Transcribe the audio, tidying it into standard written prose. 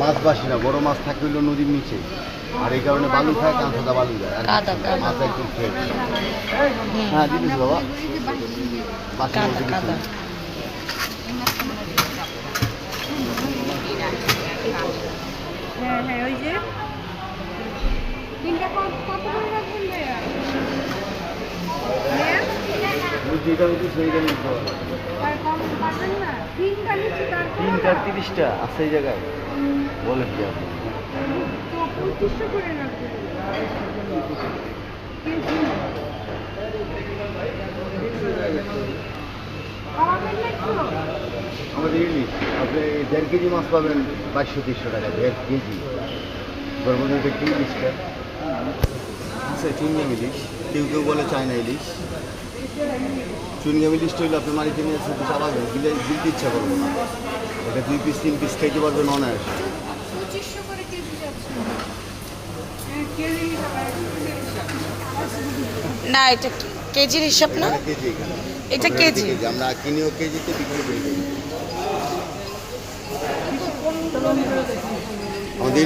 মাছ বাসি না, বড় মাছ থাকে হইলো নদীর নিচে, আর এই কারণে বালু খায়, কাঁচাদা বালু যায়, আর মাছ একদম ফ্রেশ। হ্যাঁ দিদিস বাবা, বাসি বলতে কিছু না। হ্যাঁ হ্যাঁ, ওই যে তিনটা কত করে রাখবেন ভাইয়া? যেটা হচ্ছে সেইটা নিতে হবে। আর কম পাবেন না? তিনটা নিচ্ছি, তারপর 3-30টা আছে এই জায়গায়, বলে কি আপনি? তো 2500 করে রাখবেন কেজি। খাওয়াবেন না একটু? আমাদের ইলিশ আপনি 1.5 কেজি মাছ পাবেন 2200-2300 টাকা, 1.5 কেজি। গর্ভবতী কি ইলিশটা আছে, চুনগাম ইলিশ, কেউ কেউ বলে চায়না ইলিশ। চুনগাম ইলিশটা হইলে আপনি মারিতে নিয়ে আসতে চালাবেন, গিলতে ইচ্ছা করবো না। এটা 2 পিস 3 পিস খাইতে পারবেন অনায়াসে। 2500 করে কেজি যাচ্ছে। কেজি না, এটা কেজির হিসাব না, এখানে কেজি, এখানে এটা কেজি। আমরা কিনেও কেজিতে, বিক্রি করি কেজি। আমাদের